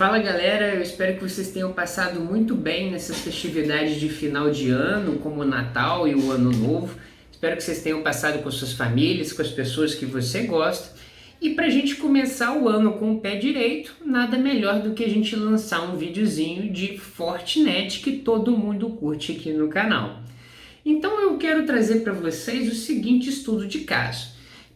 Fala galera, eu espero que vocês tenham passado muito bem nessas festividades de final de ano, como o Natal e o Ano Novo. Espero que vocês tenham passado com suas famílias, com as pessoas que você gosta. E para a gente começar o ano com o pé direito, nada melhor do que a gente lançar um videozinho de Fortinet que todo mundo curte aqui no canal. Então eu quero trazer para vocês o seguinte estudo de caso.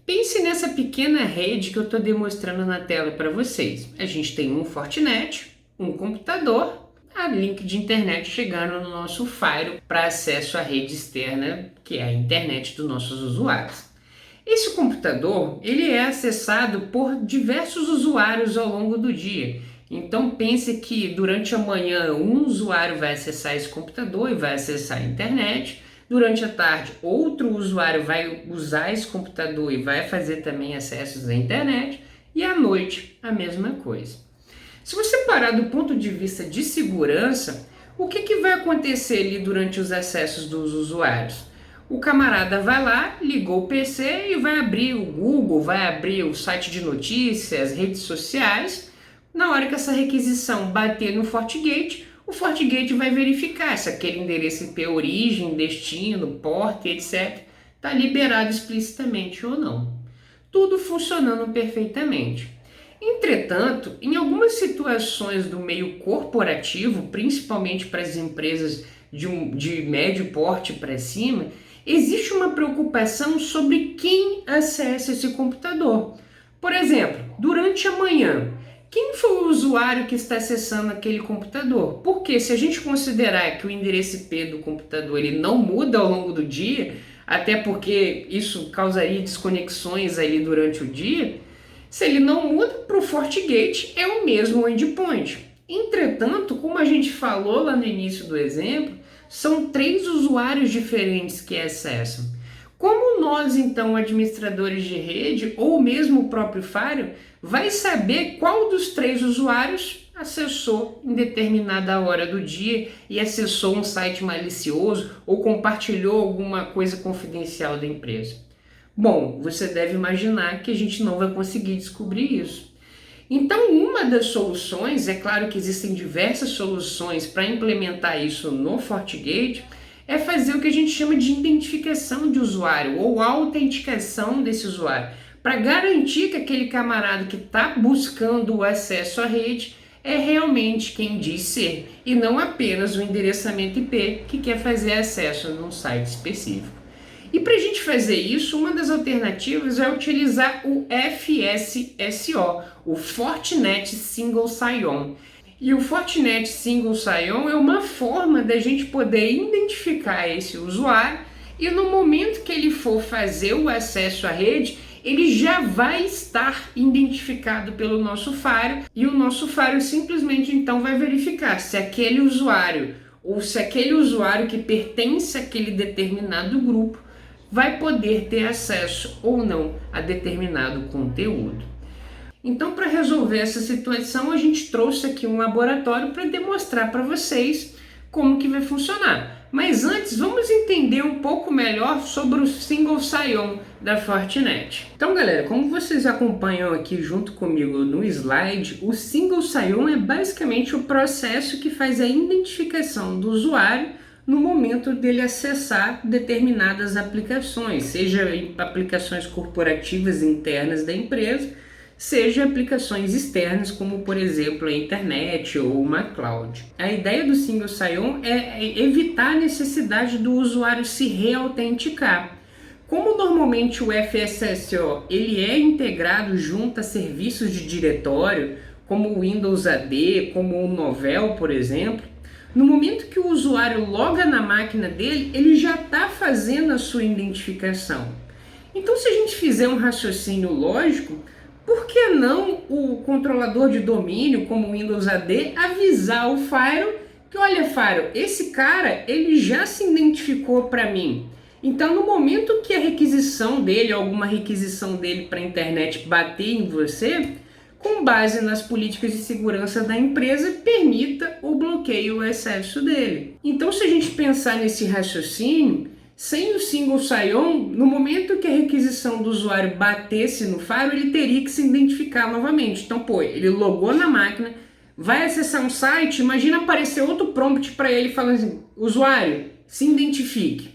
Pense nessa pequena rede que eu estou demonstrando na tela para vocês. A gente tem um Fortinet, um computador, a link de internet chegando no nosso Firewall para acesso à rede externa, que é a internet dos nossos usuários. Esse computador ele é acessado por diversos usuários ao longo do dia. Então pense que durante a manhã um usuário vai acessar esse computador e vai acessar a internet. Durante a tarde, outro usuário vai usar esse computador e vai fazer também acessos à internet. E à noite, a mesma coisa. Se você parar do ponto de vista de segurança, o que vai acontecer ali durante os acessos dos usuários? O camarada vai lá, ligou o PC e vai abrir o Google, vai abrir o site de notícias, redes sociais. Na hora que essa requisição bater no FortiGate, o FortiGate vai verificar se aquele endereço IP origem, destino, porta, etc. está liberado explicitamente ou não. Tudo funcionando perfeitamente. Entretanto, em algumas situações do meio corporativo, principalmente para as empresas de médio porte para cima, existe uma preocupação sobre quem acessa esse computador. Por exemplo, durante a manhã, quem foi o usuário que está acessando aquele computador? Porque se a gente considerar que o endereço IP do computador ele não muda ao longo do dia, até porque isso causaria desconexões ali durante o dia, se ele não muda, para o FortiGate é o mesmo endpoint. Entretanto, como a gente falou lá no início do exemplo, são 3 usuários diferentes que acessam. Como nós, então, administradores de rede, ou mesmo o próprio Firewall, vai saber qual dos 3 usuários acessou em determinada hora do dia e acessou um site malicioso ou compartilhou alguma coisa confidencial da empresa? Bom, você deve imaginar que a gente não vai conseguir descobrir isso. Então, uma das soluções, é claro que existem diversas soluções para implementar isso no FortiGate, é fazer o que a gente chama de identificação de usuário ou autenticação desse usuário, para garantir que aquele camarada que está buscando o acesso à rede é realmente quem diz ser, e não apenas o endereçamento IP que quer fazer acesso num site específico. E para a gente fazer isso, uma das alternativas é utilizar o FSSO, o Fortinet Single Sign-On. E o Fortinet Single Sign-On é uma forma da gente poder identificar esse usuário e no momento que ele for fazer o acesso à rede, ele já vai estar identificado pelo nosso Firewall e o nosso Firewall simplesmente então vai verificar se aquele usuário ou se aquele usuário que pertence àquele determinado grupo vai poder ter acesso ou não a determinado conteúdo. Então, para resolver essa situação, a gente trouxe aqui um laboratório para demonstrar para vocês como que vai funcionar. Mas antes, vamos entender um pouco melhor sobre o Single Sign-On da Fortinet. Então, galera, como vocês acompanham aqui junto comigo no slide, o Single Sign-On é basicamente o processo que faz a identificação do usuário no momento dele acessar determinadas aplicações, seja aplicações corporativas internas da empresa, seja aplicações externas, como por exemplo a internet ou uma cloud. A ideia do Single Sign-On é evitar a necessidade do usuário se reautenticar. Como normalmente o FSSO ele é integrado junto a serviços de diretório, como o Windows AD, como o Novell, por exemplo, no momento que o usuário loga na máquina dele, ele já está fazendo a sua identificação. Então, se a gente fizer um raciocínio lógico, por que não o controlador de domínio, como o Windows AD, avisar o Firewall que, olha, Firewall, esse cara, ele já se identificou para mim. Então, no momento que a requisição dele, alguma requisição dele para a internet bater em você, com base nas políticas de segurança da empresa, permita ou bloqueie o acesso dele. Então, se a gente pensar nesse raciocínio, sem o Single Sign-On, no momento que a requisição do usuário batesse no Firewall, ele teria que se identificar novamente. Então, ele logou na máquina, vai acessar um site, imagina aparecer outro prompt para ele falando assim, usuário, se identifique.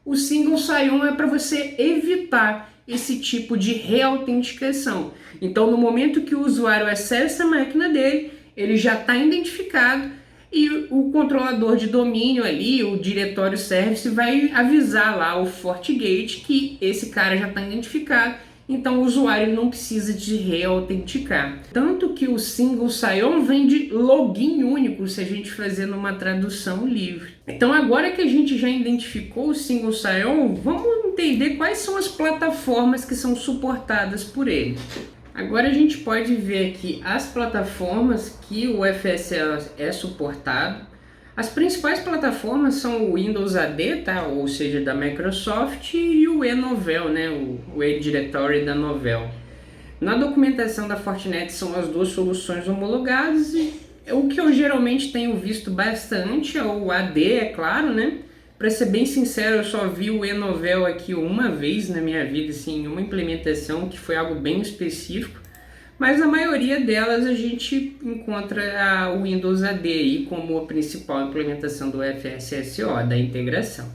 O single sign-on é para você evitar esse tipo de reautenticação. Então, no momento que o usuário acessa a máquina dele, ele já está identificado e o controlador de domínio ali, o diretório service, vai avisar lá o FortiGate que esse cara já está identificado. Então o usuário não precisa de reautenticar. Tanto que o single sign-on vem de login único, se a gente fazer numa tradução livre. Então agora que a gente já identificou o single sign-on, vamos entender quais são as plataformas que são suportadas por ele. Agora a gente pode ver aqui as plataformas que o FSO é suportado. As principais plataformas são o Windows AD, tá? Ou seja, da Microsoft, e o eNovell, né? o eDirectory da Novell. Na documentação da Fortinet são as duas soluções homologadas e o que eu geralmente tenho visto bastante é o AD, é claro, né? Para ser bem sincero, eu só vi o eNovell aqui uma vez na minha vida, assim, uma implementação que foi algo bem específico. Mas a maioria delas a gente encontra o Windows AD aí como a principal implementação do FSSO, da integração.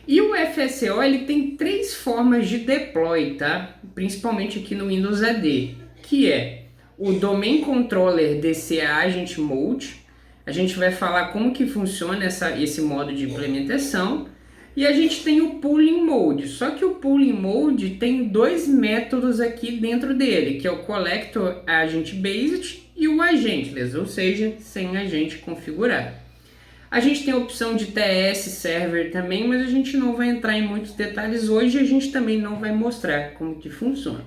E o FSO ele tem 3 formas de deploy, tá? Principalmente aqui no Windows AD, que é o Domain Controller DC Agent Mode. A gente vai falar como que funciona esse modo de implementação. E a gente tem o Pooling Mode, só que o Pooling Mode tem 2 métodos aqui dentro dele, que é o Collector Agent Based e o Agentless, ou seja, sem agente configurado. A gente tem a opção de TS Server também, mas a gente não vai entrar em muitos detalhes hoje e a gente também não vai mostrar como que funciona.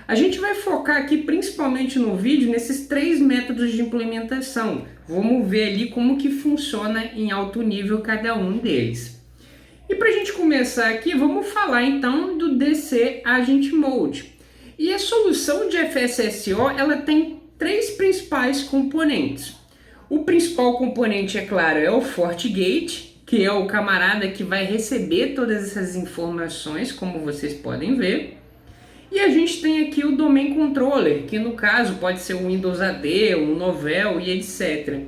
A gente vai focar aqui principalmente no vídeo nesses 3 métodos de implementação. Vamos ver ali como que funciona em alto nível cada um deles. E para a gente começar aqui, vamos falar então do DC Agent Mode. E a solução de FSSO ela tem 3 principais componentes. O principal componente, é claro, é o FortiGate, que é o camarada que vai receber todas essas informações, como vocês podem ver. E a gente tem aqui o Domain Controller, que no caso pode ser o Windows AD, o Novell e etc.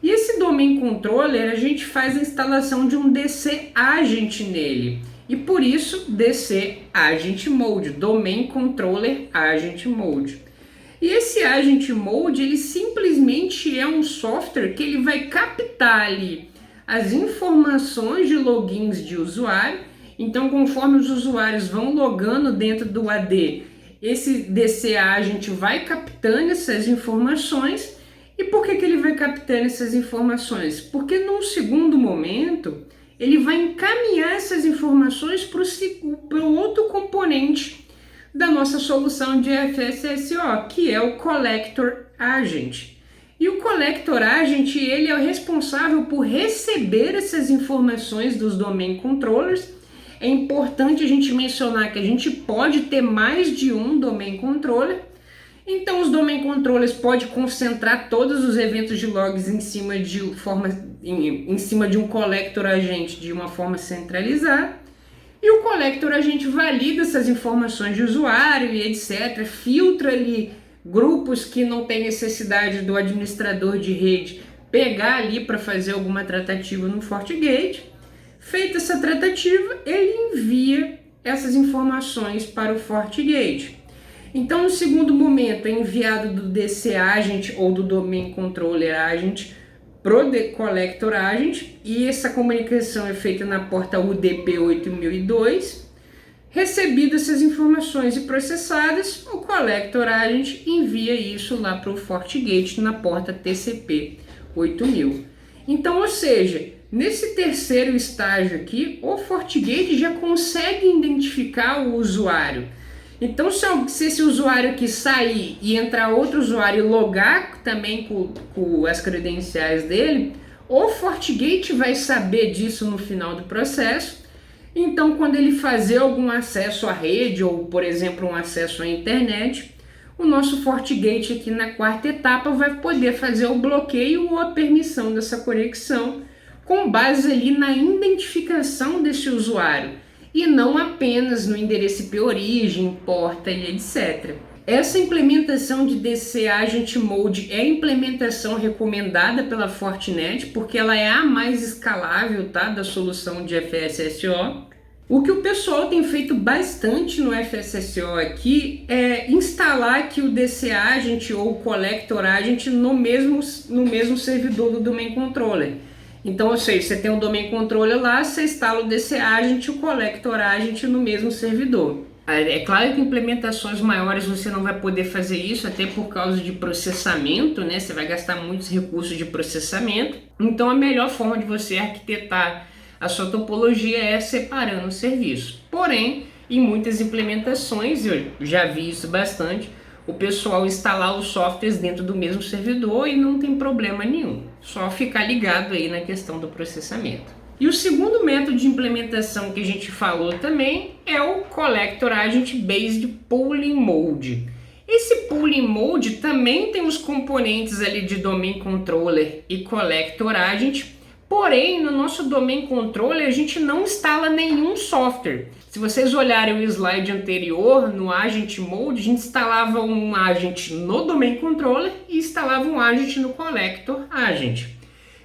E esse Domain Controller, a gente faz a instalação de um DC Agent nele. E por isso, DC Agent Mode, Domain Controller Agent Mode. E esse Agent Mode, ele simplesmente é um software que ele vai captar ali as informações de logins de usuário. Então, conforme os usuários vão logando dentro do AD, esse DC Agent vai captando essas informações. E por que ele vai captando essas informações? Porque num segundo momento, ele vai encaminhar essas informações para o outro componente da nossa solução de FSSO, que é o Collector Agent. E o Collector Agent, ele é o responsável por receber essas informações dos Domain Controllers. É importante a gente mencionar que a gente pode ter mais de um Domain Controller. Então os Domain Controllers podem concentrar todos os eventos de logs em cima de um Collector Agent de uma forma centralizada. E o Collector Agent valida essas informações de usuário e etc. Filtra ali grupos que não tem necessidade do administrador de rede pegar ali para fazer alguma tratativa no FortiGate. Feita essa tratativa, ele envia essas informações para o FortiGate. Então, no segundo momento, é enviado do DC Agent ou do Domain Controller Agent pro Collector Agent e essa comunicação é feita na porta UDP 8002. Recebidas essas informações e processadas, o Collector Agent envia isso lá para o FortiGate na porta TCP 8000. Então, ou seja, nesse terceiro estágio aqui, o FortiGate já consegue identificar o usuário. Então, se esse usuário aqui sair e entrar outro usuário e logar também com as credenciais dele, o FortiGate vai saber disso no final do processo. Então, quando ele fazer algum acesso à rede ou, por exemplo, um acesso à internet, o nosso FortiGate aqui na quarta etapa vai poder fazer o bloqueio ou a permissão dessa conexão com base ali na identificação desse usuário e não apenas no endereço IP origem, porta e etc. Essa implementação de DC Agent Mode é a implementação recomendada pela Fortinet, porque ela é a mais escalável, tá, da solução de FSSO. O que o pessoal tem feito bastante no FSSO aqui é instalar aqui o DC Agent ou o Collector Agent no mesmo servidor do Domain Controller. Então, ou seja, você tem o Domain Controller lá, você instala o DC Agent e o Collector Agent no mesmo servidor. É claro que em implementações maiores você não vai poder fazer isso, até por causa de processamento, né? Você vai gastar muitos recursos de processamento. Então a melhor forma de você arquitetar a sua topologia é separando o serviço. Porém, em muitas implementações, eu já vi isso bastante, o pessoal instalar os softwares dentro do mesmo servidor e não tem problema nenhum. Só ficar ligado aí na questão do processamento. E o segundo método de implementação que a gente falou também é o Collector Agent Based Pooling Mode. Esse Pooling Mode também tem os componentes ali de Domain Controller e Collector Agent, porém no nosso Domain Controller a gente não instala nenhum software. Se vocês olharem o slide anterior, no Agent Mode, a gente instalava um agent no Domain Controller e instalava um agent no Collector Agent.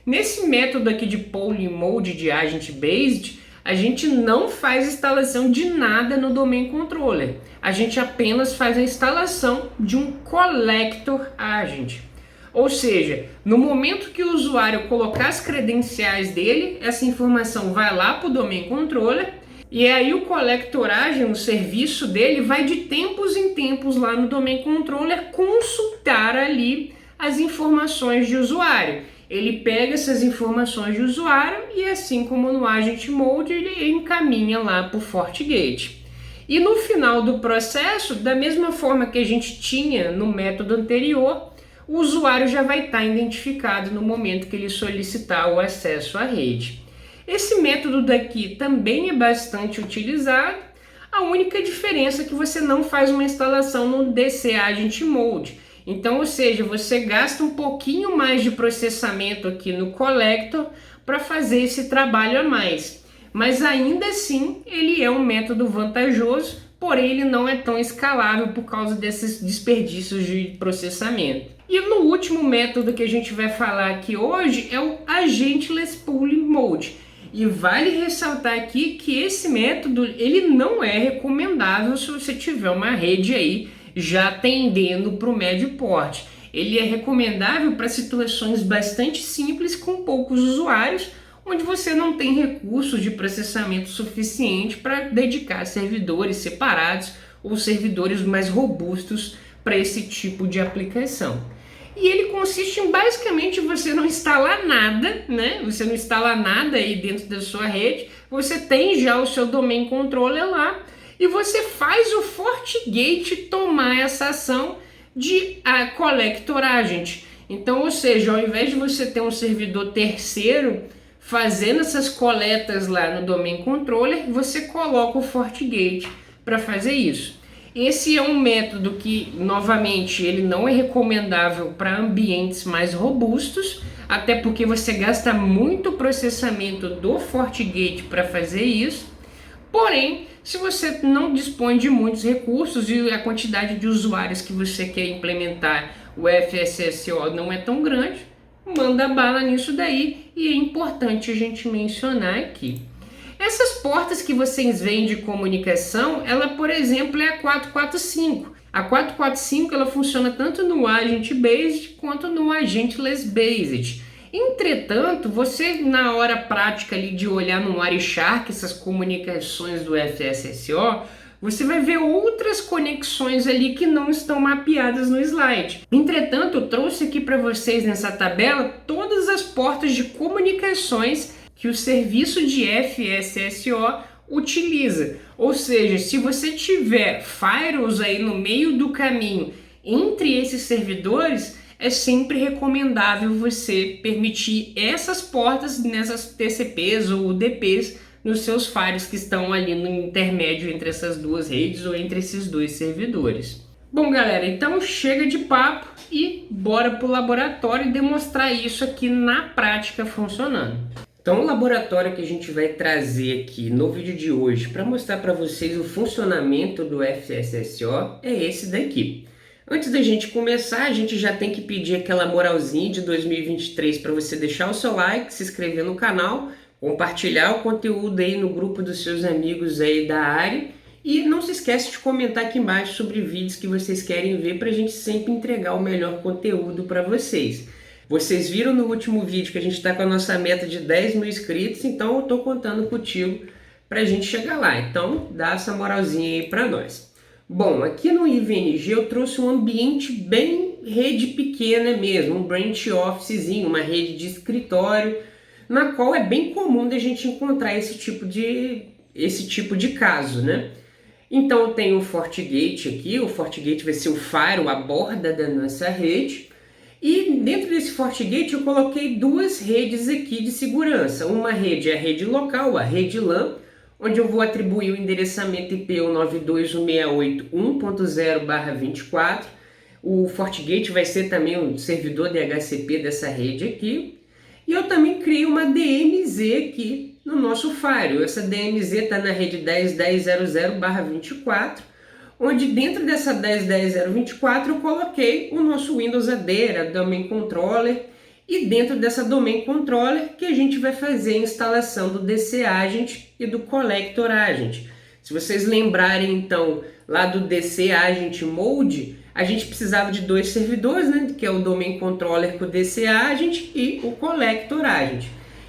Nesse método aqui de Pooling Mode de Agent Based, a gente não faz instalação de nada no Domain Controller. A gente apenas faz a instalação de um Collector Agent. Ou seja, no momento que o usuário colocar as credenciais dele, essa informação vai lá para o Domain Controller e aí o Collector Agent, o serviço dele, vai de tempos em tempos lá no Domain Controller consultar ali as informações de usuário. Ele pega essas informações de usuário e assim como no Agent Mode, ele encaminha lá para o FortiGate. E no final do processo, da mesma forma que a gente tinha no método anterior, o usuário já vai estar identificado no momento que ele solicitar o acesso à rede. Esse método daqui também é bastante utilizado, a única diferença é que você não faz uma instalação no DC Agent Mode. Então, ou seja, você gasta um pouquinho mais de processamento aqui no Collector para fazer esse trabalho a mais. Mas ainda assim, ele é um método vantajoso, porém ele não é tão escalável por causa desses desperdícios de processamento. E no último método que a gente vai falar aqui hoje é o Agentless Pooling Mode. E vale ressaltar aqui que esse método ele não é recomendável se você tiver uma rede aí já tendendo para o médio porte. Ele é recomendável para situações bastante simples com poucos usuários, onde você não tem recursos de processamento suficiente para dedicar servidores separados ou servidores mais robustos para esse tipo de aplicação. E ele consiste em basicamente você não instalar nada, né? Você não instala nada aí dentro da sua rede, você tem já o seu Domain Controller lá, e você faz o FortiGate tomar essa ação de Collector Agent. Então, ou seja, ao invés de você ter um servidor terceiro fazendo essas coletas lá no Domain Controller, você coloca o FortiGate para fazer isso. Esse é um método que, novamente, ele não é recomendável para ambientes mais robustos, até porque você gasta muito processamento do FortiGate para fazer isso. Porém, se você não dispõe de muitos recursos e a quantidade de usuários que você quer implementar o FSSO não é tão grande, manda bala nisso daí, e é importante a gente mencionar aqui. Essas portas que vocês veem de comunicação, ela, por exemplo, é a 445. A 445 ela funciona tanto no Agent Based quanto no Agentless Based. Entretanto, você na hora prática ali de olhar no Wireshark essas comunicações do FSSO, você vai ver outras conexões ali que não estão mapeadas no slide. Entretanto, eu trouxe aqui para vocês nessa tabela todas as portas de comunicações que o serviço de FSSO utiliza. Ou seja, se você tiver firewalls aí no meio do caminho entre esses servidores, é sempre recomendável você permitir essas portas nessas TCPs ou UDPs nos seus firewalls que estão ali no intermédio entre essas duas redes ou entre esses dois servidores. Bom, galera, então chega de papo e bora para o laboratório e demonstrar isso aqui na prática funcionando. Então, o laboratório que a gente vai trazer aqui no vídeo de hoje para mostrar para vocês o funcionamento do FSSO é esse daqui. Antes da gente começar, a gente já tem que pedir aquela moralzinha de 2023 para você deixar o seu like, se inscrever no canal, compartilhar o conteúdo aí no grupo dos seus amigos aí da área e não se esquece de comentar aqui embaixo sobre vídeos que vocês querem ver para a gente sempre entregar o melhor conteúdo para vocês. Vocês viram no último vídeo que a gente está com a nossa meta de 10 mil inscritos, então eu estou contando contigo para a gente chegar lá. Então dá essa moralzinha aí para nós. Bom, aqui no IVNG eu trouxe um ambiente bem rede pequena mesmo, um branch officezinho, uma rede de escritório, na qual é bem comum da gente encontrar esse tipo de caso, né? Então eu tenho o FortiGate aqui, o FortiGate vai ser o firewall, a borda da nossa rede, e dentro desse FortiGate eu coloquei duas redes aqui de segurança. Uma rede é a rede local, a rede LAN, onde eu vou atribuir o endereçamento IP 192.168.1.0/24. O FortiGate vai ser também o servidor DHCP dessa rede aqui. E eu também criei uma DMZ aqui no nosso firewall. Essa DMZ está na rede 10.10.0.0/24, onde dentro dessa 10.10.0.24 eu coloquei o nosso Windows AD, a Domain Controller, e dentro dessa Domain Controller que a gente vai fazer a instalação do DC Agent e do Collector Agent. Se vocês lembrarem então lá do DC Agent Mode, a gente precisava de dois servidores, né, que é o Domain Controller com o DC Agent e o Collector Agent.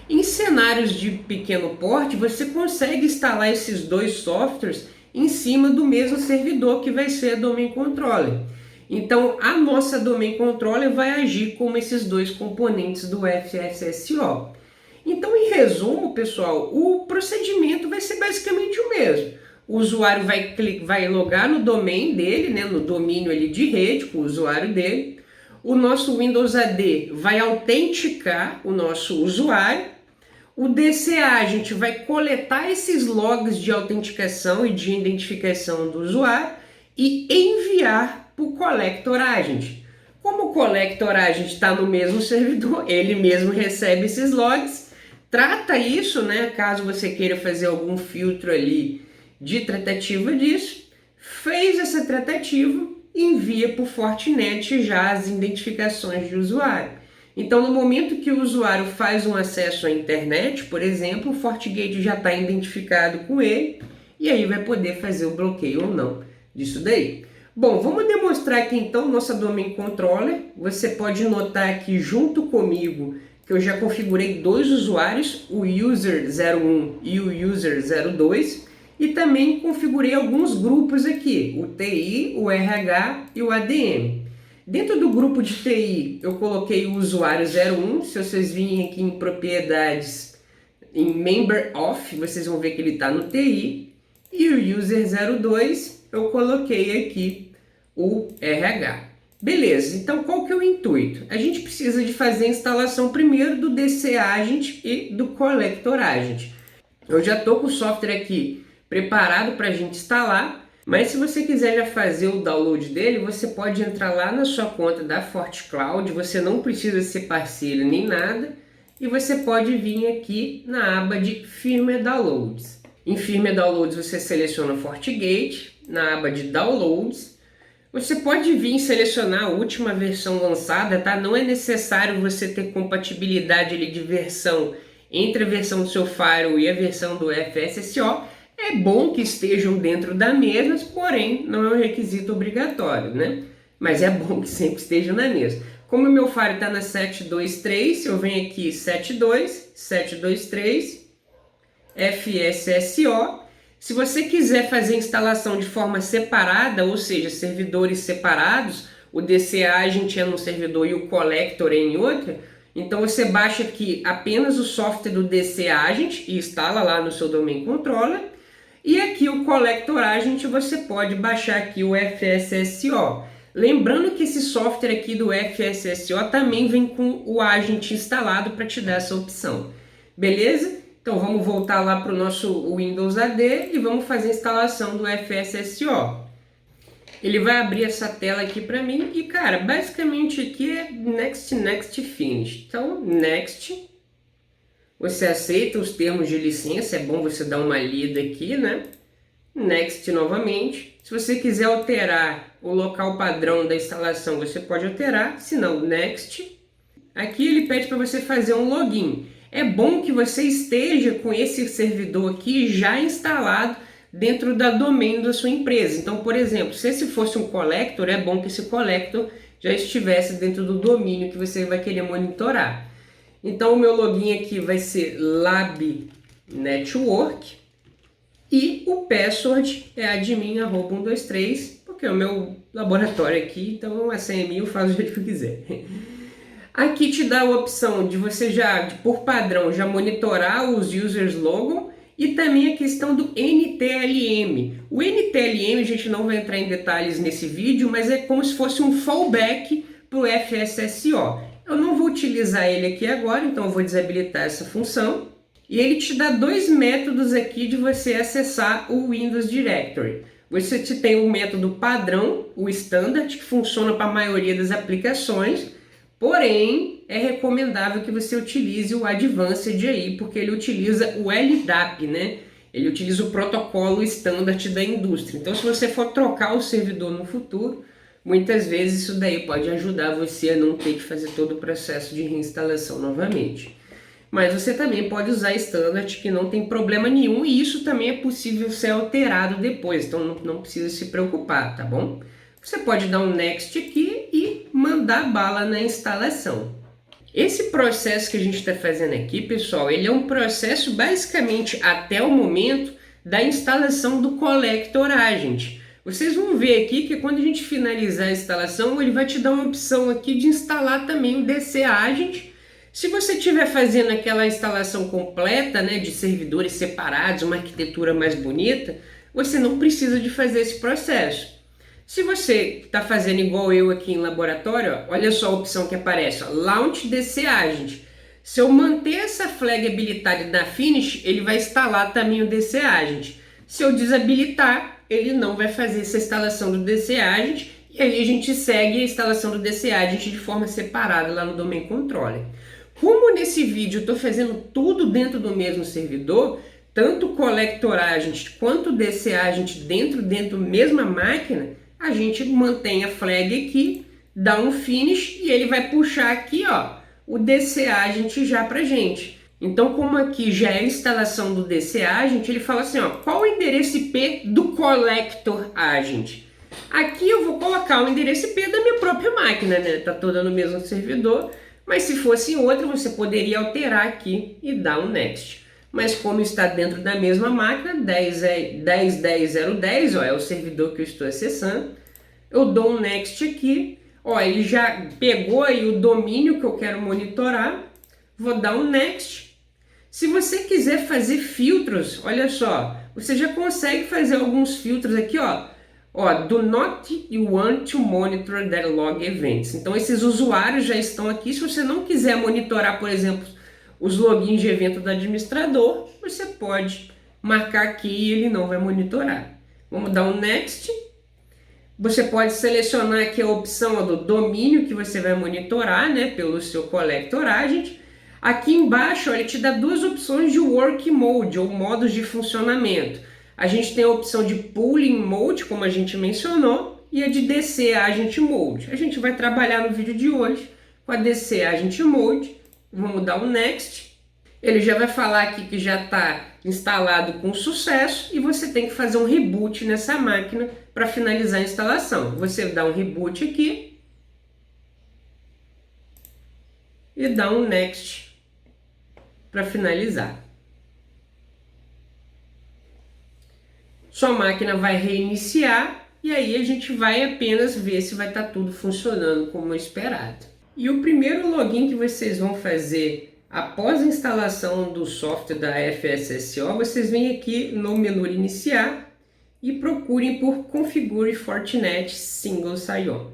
Em cenários de pequeno porte, você consegue instalar esses dois softwares em cima do mesmo servidor que vai ser a Domain Controller. Então, a nossa Domain Controller vai agir como esses dois componentes do FSSO. Então, em resumo, pessoal, o procedimento vai ser basicamente o mesmo. O usuário vai logar no domain dele, né, no domínio ali de rede, com o usuário dele. O nosso Windows AD vai autenticar o nosso usuário. O DCA a gente vai coletar esses logs de autenticação e de identificação do usuário e enviar para o Collector Agent. Como o Collector Agent está no mesmo servidor, ele mesmo recebe esses logs, trata isso, né, caso você queira fazer algum filtro ali de tratativa disso, fez essa tratativa e envia para o Fortinet já as identificações de usuário. Então, no momento que o usuário faz um acesso à internet, por exemplo, o FortiGate já está identificado com ele e aí vai poder fazer o bloqueio ou não disso daí. Bom, vamos demonstrar aqui então nossa Domain Controller. Você pode notar aqui junto comigo que eu já configurei dois usuários, o User 01 e o User 02, e também configurei alguns grupos aqui, o TI, o RH e o ADM. Dentro do grupo de TI eu coloquei o usuário 01, se vocês virem aqui em propriedades, em Member Off, vocês vão ver que ele está no TI, e o User 02 eu coloquei aqui o RH. Beleza, então qual que é o intuito? A gente precisa de fazer a instalação primeiro do DC Agent e do Collector Agent. Eu já estou com o software aqui preparado para a gente instalar, mas se você quiser já fazer o download dele, você pode entrar lá na sua conta da FortiCloud, você não precisa ser parceiro nem nada, e você pode vir aqui na aba de Firmware Downloads. Em Firmware Downloads você seleciona FortiGate, na aba de Downloads, você pode vir selecionar a última versão lançada, tá? Não é necessário você ter compatibilidade ali de versão entre a versão do seu firewall e a versão do FSSO. É bom que estejam dentro da mesma, porém não é um requisito obrigatório, né? Mas é bom que sempre estejam na mesma. Como o meu firewall está na 723, eu venho aqui 72, 723, FSSO. Se você quiser fazer a instalação de forma separada, ou seja, servidores separados, o DC Agent é num servidor e o Collector é em outro, então você baixa aqui apenas o software do DC Agent e instala lá no seu Domain Controller. E aqui o Collector Agent você pode baixar aqui o FSSO. Lembrando que esse software aqui do FSSO também vem com o Agent instalado para te dar essa opção. Beleza? Então vamos voltar lá para o nosso Windows AD e vamos fazer a instalação do FSSO. Ele vai abrir essa tela aqui para mim e, cara, basicamente aqui é Next, Next, Finish. Então, Next. Você aceita os termos de licença, é bom você dar uma lida aqui, né? Next novamente. Se você quiser alterar o local padrão da instalação, você pode alterar, se não, Next. Aqui ele pede para você fazer um login. É bom que você esteja com esse servidor aqui já instalado dentro da domain da sua empresa. Então, por exemplo, se esse fosse um collector, é bom que esse collector já estivesse dentro do domínio que você vai querer monitorar. Então, o meu login aqui vai ser Lab Network e o password é admin@123, porque é o meu laboratório aqui, então a senha é minha, eu faço do jeito que eu quiser. Aqui te dá a opção de você já, por padrão, já monitorar os users logon e também a questão do NTLM. O NTLM a gente não vai entrar em detalhes nesse vídeo, mas é como se fosse um fallback para o FSSO. Eu não vou utilizar ele aqui agora, então eu vou desabilitar essa função. E ele te dá dois métodos aqui de você acessar o Windows Directory. Você tem o método padrão, o standard, que funciona para a maioria das aplicações. Porém, é recomendável que você utilize o Advanced aí, porque ele utiliza o LDAP, né? Ele utiliza o protocolo standard da indústria. Então, se você for trocar o servidor no futuro, muitas vezes isso daí pode ajudar você a não ter que fazer todo o processo de reinstalação novamente. Mas você também pode usar standard, que não tem problema nenhum, e isso também é possível ser alterado depois, então não precisa se preocupar, tá bom? Você pode dar um next aqui e mandar bala na instalação. Esse processo que a gente está fazendo aqui, pessoal, ele é um processo basicamente até o momento da instalação do Collector Agent. Vocês vão ver aqui que quando a gente finalizar a instalação, ele vai te dar uma opção aqui de instalar também o DC Agent. Se você estiver fazendo aquela instalação completa, né, de servidores separados, uma arquitetura mais bonita, você não precisa de fazer esse processo. Se você está fazendo igual eu aqui em laboratório, ó, olha só a opção que aparece, ó, Launch DC Agent. Se eu manter essa flag habilitada na Finish, ele vai instalar também o DC Agent. Se eu desabilitar, ele não vai fazer essa instalação do DC Agent, e aí a gente segue a instalação do DC Agent de forma separada lá no Domain Controller. Como nesse vídeo eu estou fazendo tudo dentro do mesmo servidor, tanto o Collector Agent quanto o DC Agent dentro da mesma máquina, a gente mantém a flag aqui, dá um finish e ele vai puxar aqui, ó, o DC Agent já pra gente. Então, como aqui já é a instalação do DC Agent, ele fala assim, ó, qual o endereço IP do Collector Agent? Aqui eu vou colocar o endereço IP da minha própria máquina, né? Tá toda no mesmo servidor, mas se fosse em outro, você poderia alterar aqui e dar um next. Mas como está dentro da mesma máquina, 10.10.0.10, ó, é o servidor que eu estou acessando, eu dou um next aqui, ó, ele já pegou aí o domínio que eu quero monitorar, vou dar um next. Se você quiser fazer filtros, olha só, você já consegue fazer alguns filtros aqui, ó, do not want to monitor their log events. Então esses usuários já estão aqui, se você não quiser monitorar, por exemplo, os logins de evento do administrador, você pode marcar aqui e ele não vai monitorar. Vamos dar um next. Você pode selecionar aqui a opção do domínio que você vai monitorar, né, pelo seu Collector Agent. Aqui embaixo, ó, ele te dá duas opções de Work Mode, ou modos de funcionamento. A gente tem a opção de Pooling Mode, como a gente mencionou, e a de DC Agent Mode. A gente vai trabalhar no vídeo de hoje com a DC Agent Mode. Vamos dar um next. Ele já vai falar aqui que já está instalado com sucesso e você tem que fazer um reboot nessa máquina para finalizar a instalação. Você dá um reboot aqui e dá um next para finalizar. Sua máquina vai reiniciar e aí a gente vai apenas ver se vai estar tudo funcionando como esperado. E o primeiro login que vocês vão fazer após a instalação do software da FSSO, vocês vêm aqui no menu iniciar e procurem por Configure Fortinet Single Sign-On.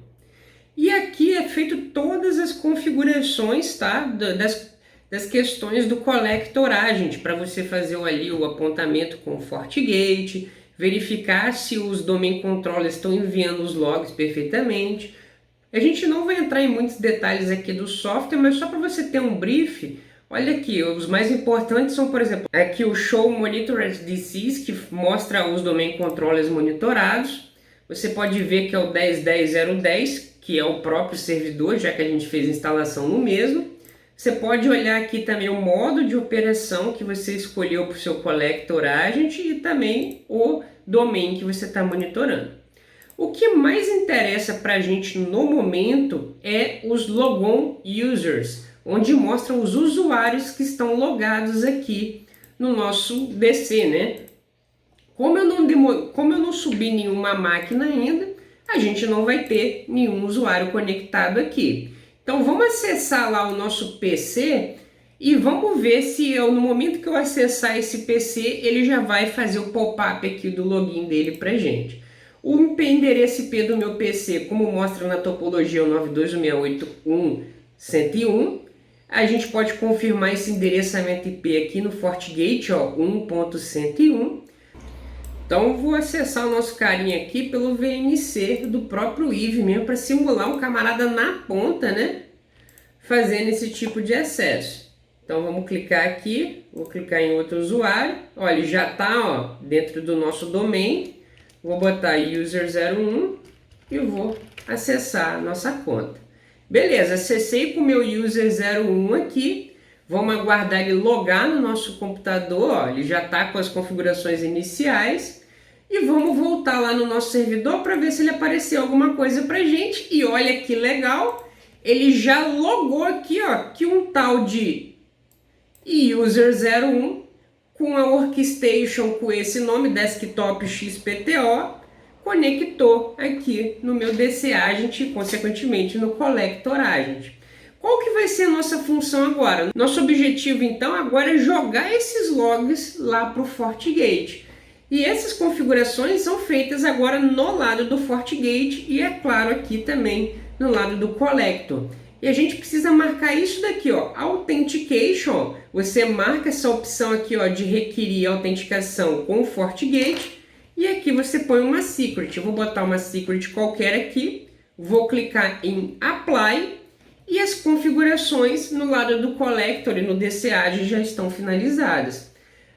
E aqui é feito todas as configurações, tá, das questões do Collector Agent, para você fazer ali o apontamento com o FortiGate, verificar se os Domain Controllers estão enviando os logs perfeitamente. A gente não vai entrar em muitos detalhes aqui do software, mas só para você ter um brief, Olha aqui, os mais importantes são, por exemplo, aqui o Show Monitored DCs, que mostra os domain controllers monitorados. Você pode ver que é o 10.10.0.10, que é o próprio servidor, já que a gente fez a instalação no mesmo. Você pode olhar aqui também o modo de operação que você escolheu para o seu Collector Agent e também o domain que você está monitorando. O que mais interessa para a gente no momento é os Logon Users, onde mostram os usuários que estão logados aqui no nosso DC, né? Como eu não subi nenhuma máquina ainda, a gente não vai ter nenhum usuário conectado aqui. Então vamos acessar lá o nosso PC e vamos ver se no momento que eu acessar esse PC, ele já vai fazer o pop-up aqui do login dele para gente. O endereço IP do meu PC, como mostra na topologia 92.168.1.101, a gente pode confirmar esse endereçamento IP aqui no FortiGate 1.101. Então vou acessar o nosso carinha aqui pelo VNC do próprio IVE mesmo, para simular um camarada na ponta, né? Fazendo esse tipo de acesso. Então vamos clicar aqui, vou clicar em outro usuário. Olha, ele já está dentro do nosso domain. Vou botar user01 e vou acessar a nossa conta. Beleza, acessei com o meu user01 aqui. Vamos aguardar ele logar no nosso computador. Ele já está com as configurações iniciais. E vamos voltar lá no nosso servidor para ver se ele apareceu alguma coisa para gente. E olha que legal, ele já logou aqui, que um tal de user01 com a workstation com esse nome, desktop XPTO, conectou aqui no meu DC Agent e consequentemente no Collector Agent. Qual que vai ser a nossa função agora? Nosso objetivo então agora é jogar esses logs lá para o FortiGate. E essas configurações são feitas agora no lado do FortiGate e é claro aqui também no lado do Collector. E a gente precisa marcar isso daqui, Authentication. Você marca essa opção aqui, de requerir autenticação com o FortiGate. E aqui você põe uma secret. Eu vou botar uma secret qualquer aqui. Vou clicar em Apply. E as configurações no lado do Collector e no DC Agent já estão finalizadas.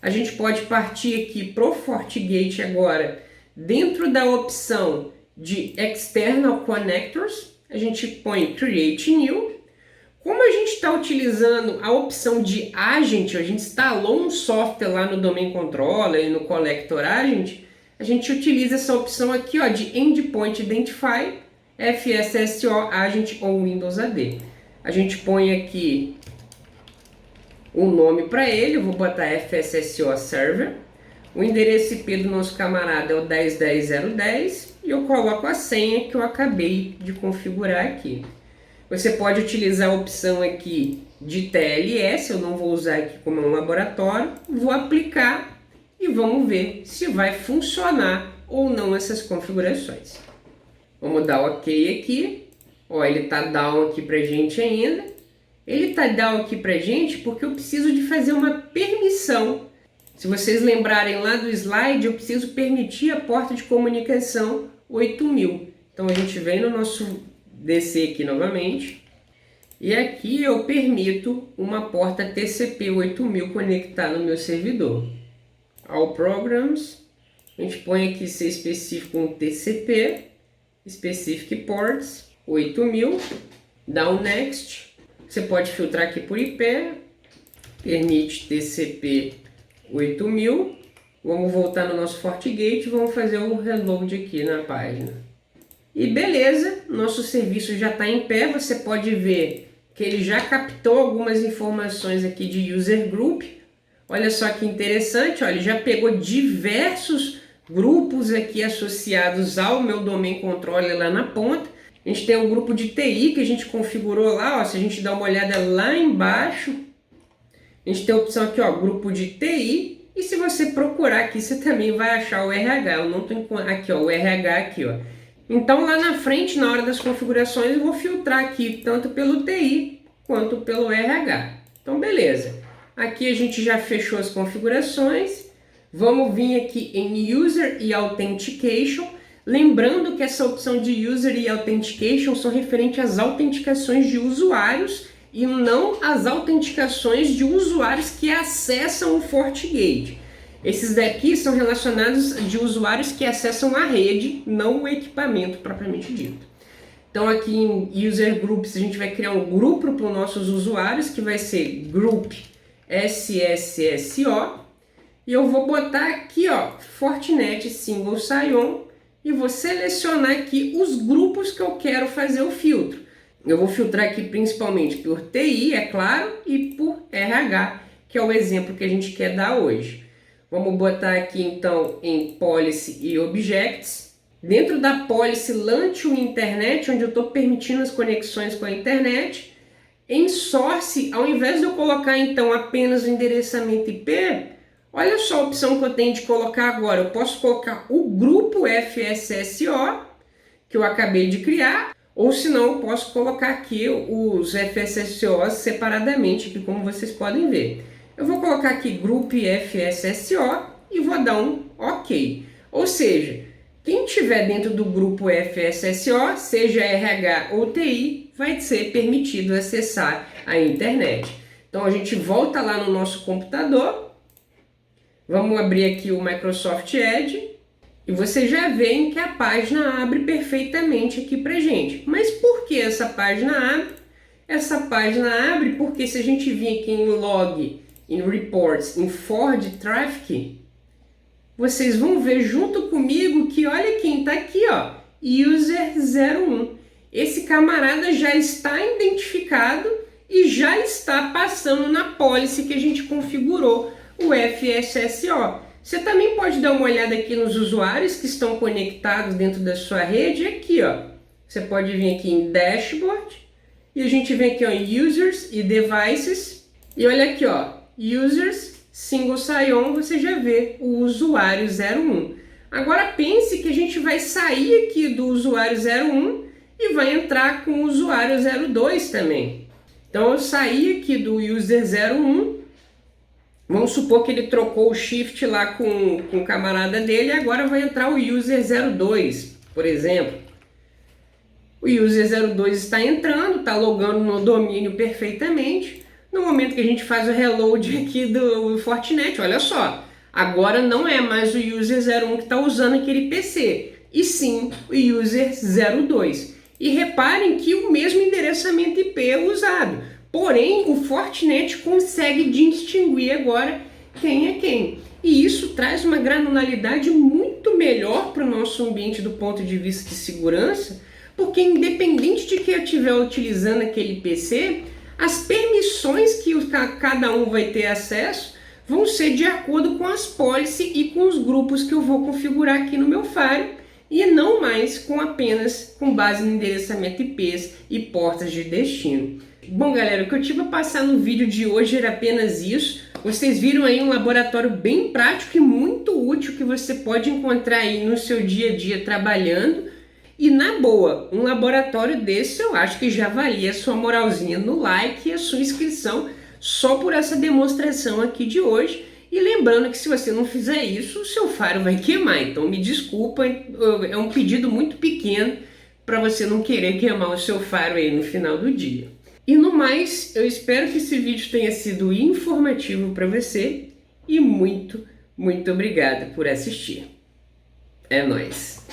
A gente pode partir aqui para o FortiGate agora. Dentro da opção de External Connectors, a gente põe Create New. Como a gente está utilizando a opção de Agent, a gente instalou um software lá no Domain Controller e no Collector Agent, a gente utiliza essa opção aqui de Endpoint Identify, FSSO Agent ou Windows AD. A gente põe aqui um nome para ele, eu vou botar FSSO Server. O endereço IP do nosso camarada é o 10.10.0.10 e eu coloco a senha que eu acabei de configurar aqui. Você pode utilizar a opção aqui de TLS, eu não vou usar aqui como um laboratório, vou aplicar e vamos ver se vai funcionar ou não essas configurações. Vamos dar OK aqui. Ele está down aqui para gente ainda. Ele está down aqui para gente porque eu preciso de fazer uma permissão. Se vocês lembrarem lá do slide, eu preciso permitir a porta de comunicação 8000. Então a gente vem no nosso DC aqui novamente. E aqui eu permito uma porta TCP 8000 conectar no meu servidor. All Programs. A gente põe aqui ser específico um TCP. Specific Ports 8000. Dá um Next. Você pode filtrar aqui por IP, permite TCP 8000. Vamos voltar no nosso FortiGate e vamos fazer o reload aqui na página. E beleza, nosso serviço já está em pé. Você pode ver que ele já captou algumas informações aqui de User Group. Olha só que interessante, ele já pegou diversos grupos aqui associados ao meu Domain Controller lá na ponta. A gente tem um grupo de TI que a gente configurou lá, se a gente dá uma olhada lá embaixo, a gente tem a opção aqui, grupo de TI, e se você procurar aqui, você também vai achar o RH, eu não tenho aqui, o RH aqui, Então lá na frente, na hora das configurações, eu vou filtrar aqui, tanto pelo TI, quanto pelo RH. Então beleza, aqui a gente já fechou as configurações, vamos vir aqui em User e Authentication. Lembrando que essa opção de User e Authentication são referentes às autenticações de usuários e não as autenticações de usuários que acessam o FortiGate. Esses daqui são relacionados de usuários que acessam a rede, não o equipamento propriamente dito. Então aqui em User Groups a gente vai criar um grupo para os nossos usuários, que vai ser Group SSSO. E eu vou botar aqui, ó, Fortinet Single Sign-On, e vou selecionar aqui os grupos que eu quero fazer o filtro. Eu vou filtrar aqui principalmente por TI, é claro, e por RH, que é o exemplo que a gente quer dar hoje. Vamos botar aqui então em Policy e Objects. Dentro da Policy Launch o Internet, onde eu estou permitindo as conexões com a internet. Em Source, ao invés de eu colocar então apenas o endereçamento IP, olha só a opção que eu tenho de colocar agora. Eu posso colocar o grupo FSSO, que eu acabei de criar, ou se não, eu posso colocar aqui os FSSOs separadamente, aqui como vocês podem ver. Eu vou colocar aqui grupo FSSO e vou dar um OK. Ou seja, quem estiver dentro do grupo FSSO, seja RH ou TI, vai ser permitido acessar a internet. Então a gente volta lá no nosso computador, vamos abrir aqui o Microsoft Edge e vocês já veem que a página abre perfeitamente aqui pra gente. Mas por que essa página abre? Essa página abre porque se a gente vir aqui em Log, em Reports, em Forward Traffic, vocês vão ver junto comigo que olha quem está aqui, ó, User01. Esse camarada já está identificado e já está passando na policy que a gente configurou, o FSSO. Você também pode dar uma olhada aqui nos usuários que estão conectados dentro da sua rede. Aqui, ó, você pode vir aqui em Dashboard e a gente vem aqui, ó, em Users e Devices e olha aqui, ó, Users Single Sign-On, você já vê o usuário 01. Agora pense que a gente vai sair aqui do usuário 01 e vai entrar com o usuário 02 também. Então eu saí aqui do user 01, vamos supor que ele trocou o shift lá com o camarada dele e agora vai entrar o user 02, por exemplo. O user 02 está entrando, está logando no domínio perfeitamente. No momento que a gente faz o reload aqui do Fortinet, olha só, agora não é mais o user 01 que está usando aquele PC, e sim o user 02. E reparem que o mesmo endereçamento IP é usado, porém o Fortinet consegue distinguir agora quem é quem. E isso traz uma granularidade muito melhor para o nosso ambiente do ponto de vista de segurança, porque independente de quem eu estiver utilizando aquele PC, as permissões que cada um vai ter acesso vão ser de acordo com as policy e com os grupos que eu vou configurar aqui no meu Firewall e não mais com base no endereçamento IPs e portas de destino. Bom, galera, o que eu tive a passar no vídeo de hoje era apenas isso. Vocês viram aí um laboratório bem prático e muito útil que você pode encontrar aí no seu dia a dia trabalhando. E na boa, um laboratório desse eu acho que já valia a sua moralzinha no like e a sua inscrição só por essa demonstração aqui de hoje. E lembrando que se você não fizer isso, o seu faro vai queimar. Então me desculpa, é um pedido muito pequeno para você não querer queimar o seu faro aí no final do dia. E no mais, eu espero que esse vídeo tenha sido informativo para você e muito obrigado por assistir. É nóis!